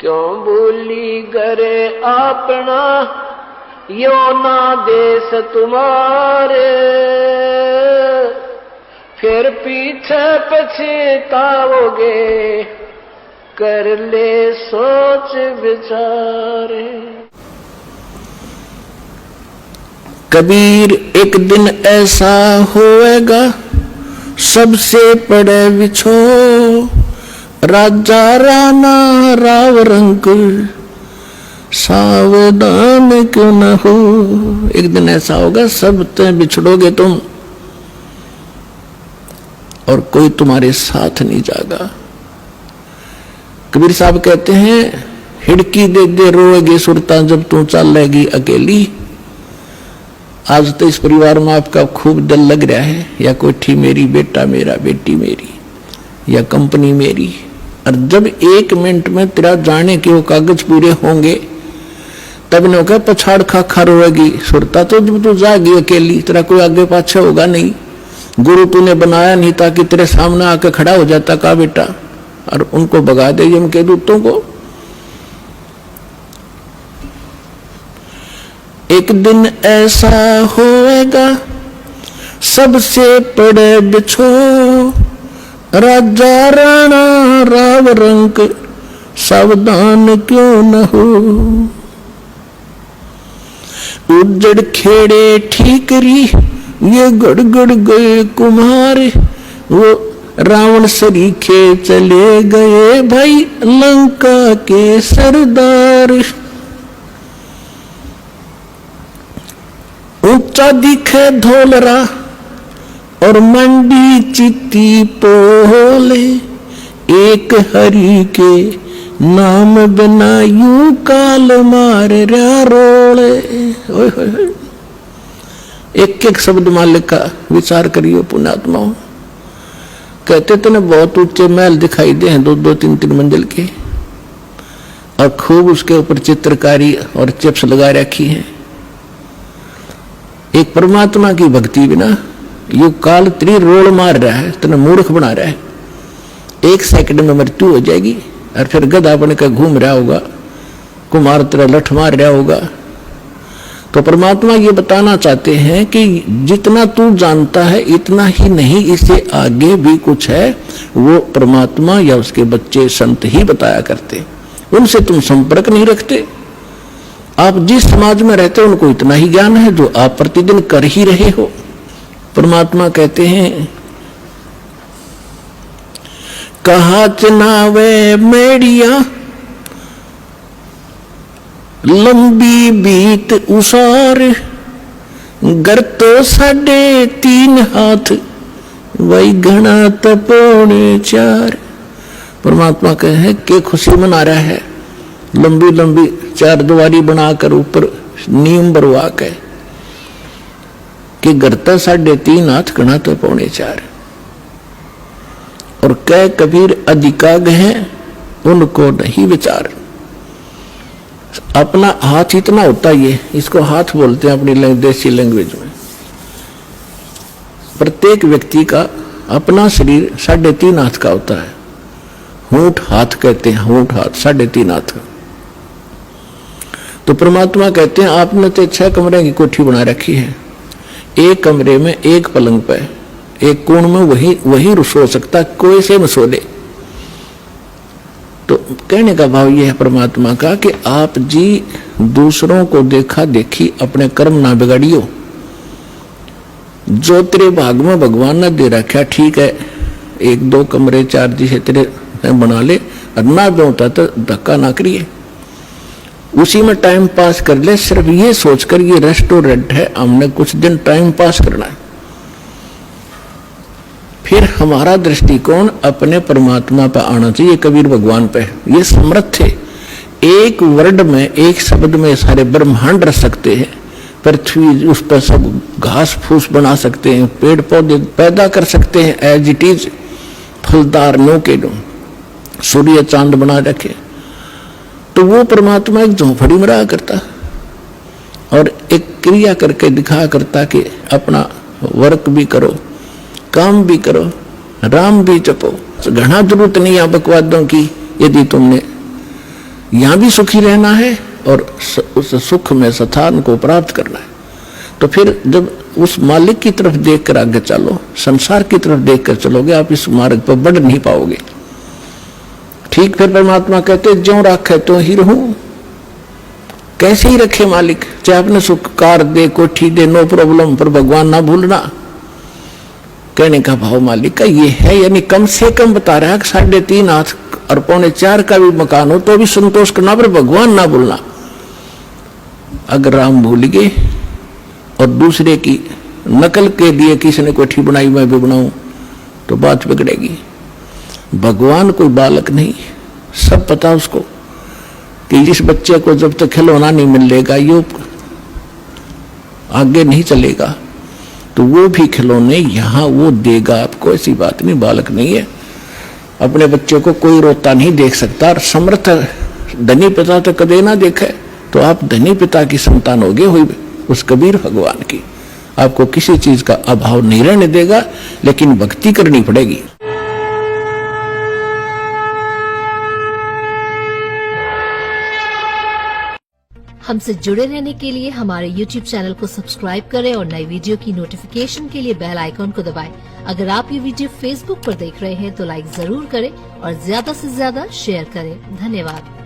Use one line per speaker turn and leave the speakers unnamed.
क्यों भूली गरे अपना यो ना देश तुम्हारे, फिर पीछे पछताओगे कर ले सोच विचारे।
कबीर एक दिन ऐसा होएगा सबसे पड़े बिछो, राजा राणा राव रंक सावधान क्यों न हो। एक दिन ऐसा होगा सब ते बिछड़ोगे तुम और कोई तुम्हारे साथ नहीं जाएगा। कबीर साहब कहते हैं हिड़की दे दे रोएगी सुरता जब तू चलेगी अकेली। आज तो इस परिवार में आपका खूब दिल लग रहा है, या कोठी मेरी, बेटा मेरा, बेटी मेरी, या कंपनी मेरी, और जब 1 मिनट में तेरा जाने के वो कागज पूरे होंगे तब ने कहा पछाड़ खा खा रोएगी सुरता। तो जब तू जाएगी अकेली, तेरा कोई आगे पाछे होगा नहीं। गुरु तूने बनाया नहीं ताकि तेरे सामने आके खड़ा हो जाता का बेटा और उनको भगा दे यम के दूतों को। एक दिन ऐसा होएगा सबसे पड़े बिछो, राजा राणा राव रंक सावधान क्यों न हो। उजड़ खेड़े ठीकरी ये गड़गड़ गए कुम्हार, वो रावण सरीखे चले गए भाई लंका के सरदार। ऊंचा दिखे धोलरा और मंडी चित्ती पोले, एक हरि के नाम बिना यूं काल मार रहा रोले। एक एक शब्द मालिक का विचार करियो पुण्यात्माओं। कहते तो न बहुत ऊंचे महल दिखाई दे हैं 2-2, 3-3 मंजिल के, और खूब उसके ऊपर चित्रकारी और चिप्स लगा रखी है। एक परमात्मा की भक्ति बिना यू काल त्री रोल मार रहा है, तना मूर्ख बना रहा है। 1 सेकंड में मृत्यु हो जाएगी और फिर गधा बन कर घूम रहा होगा, कुमार तेरा लठ मार रहा होगा। तो परमात्मा ये बताना चाहते हैं कि जितना तू जानता है इतना ही नहीं, इससे आगे भी कुछ है। वो परमात्मा या उसके बच्चे संत ही बताया करते, उनसे तुम संपर्क नहीं रखते। आप जिस समाज में रहते हो उनको इतना ही ज्ञान है जो आप प्रतिदिन कर ही रहे हो। परमात्मा कहते हैं कहा चनावे मेड़िया लंबी बीत उसार, गर तो 3.5 हाथ वही घना तपोने 4। परमात्मा कहे के खुशी मना रहा है, लंबी लंबी 4 दीवारी बनाकर ऊपर नीम बरवा के कि गरता 3.5 हाथ घना तो 4। और कह कबीर अधिकाग है उनको नहीं विचार। अपना हाथ इतना होता ये, इसको हाथ बोलते हैं अपनी देसी लैंग्वेज में। प्रत्येक व्यक्ति का अपना शरीर 3.5 हाथ का होता है। होंठ हाथ कहते हैं, होंठ हाथ 3.5 हाथ का। तो परमात्मा कहते हैं आपने तो 6 कमरे की कोठी बना रखी है, एक कमरे में एक पलंग पे एक कोण में वही सो सकता, कोई से न सो ले। तो कहने का भाव यह है परमात्मा का कि आप जी दूसरों को देखा देखी अपने कर्म ना बिगाड़ियो। जो तेरे भाग में भगवान ने दे रखा ठीक है, 1-2 कमरे 4 जिसे तेरे बना ले, और ना होता तो धक्का ना करिए, उसी में टाइम पास कर ले। सिर्फ ये सोचकर ये रेस्टोरेंट है, हमने कुछ दिन टाइम पास करना है। फिर हमारा दृष्टिकोण अपने परमात्मा पर आना चाहिए, कबीर भगवान पे। ये समर्थ थे, एक वर्ड में, एक शब्द में सारे ब्रह्मांड रख सकते हैं। पृथ्वी उस पर सब घास फूस बना सकते हैं, पेड़ पौधे पैदा कर सकते हैं एज इट इज, फलदार नो के नो, सूर्य चांद बना रखे। तो वो परमात्मा एक झोंपड़ी में रहा करता और एक क्रिया करके दिखा करता कि अपना वर्क भी करो, काम भी करो, राम भी जपो। घना जरूरत नहीं है बकवादों की। यदि तुमने यहां भी सुखी रहना है और उस सुख में स्थान को प्राप्त करना है। तो फिर जब उस मालिक की तरफ देखकर आगे चलो, संसार की तरफ देखकर चलोगे, आप इस मार्ग पर बढ़ नहीं पाओगे। ठीक फिर परमात्मा कहते ज्यों राखे तो ही रहूं, कैसे ही रखे मालिक, चाहे अपने सुख कार दे, कोठी दे, नो प्रॉब्लम, पर भगवान ना भूलना। कहने का भाव मालिक का ये है, यानी कम से कम बता रहा है कि 3.5 हाथ और 3.25 का भी मकान हो तो भी संतोष करना, पर भगवान ना भूलना। अगर राम भूल गए और दूसरे की नकल के लिए किसी ने कोठी बनाई मैं भी बनाऊं तो बात बिगड़ेगी। भगवान कोई बालक नहीं, सब पता उसको कि जिस बच्चे को जब तक खिलौना नहीं मिलेगा ये आगे नहीं चलेगा, तो वो भी खिलौने यहां वो देगा आपको, ऐसी बात नहीं, बालक नहीं है। अपने बच्चे को कोई रोता नहीं देख सकता, और समर्थ धनी पिता तो कदे ना देखे, तो आप धनी पिता की संतान होगे हुई उस कबीर भगवान की। आपको किसी चीज का अभाव नहीं रहने देगा, लेकिन भक्ति करनी पड़ेगी।
हमसे जुड़े रहने के लिए हमारे YouTube चैनल को सब्सक्राइब करें और नई वीडियो की नोटिफिकेशन के लिए बेल आइकॉन को दबाएं। अगर आप ये वीडियो Facebook पर देख रहे हैं तो लाइक जरूर करें और ज्यादा से ज्यादा शेयर करें। धन्यवाद।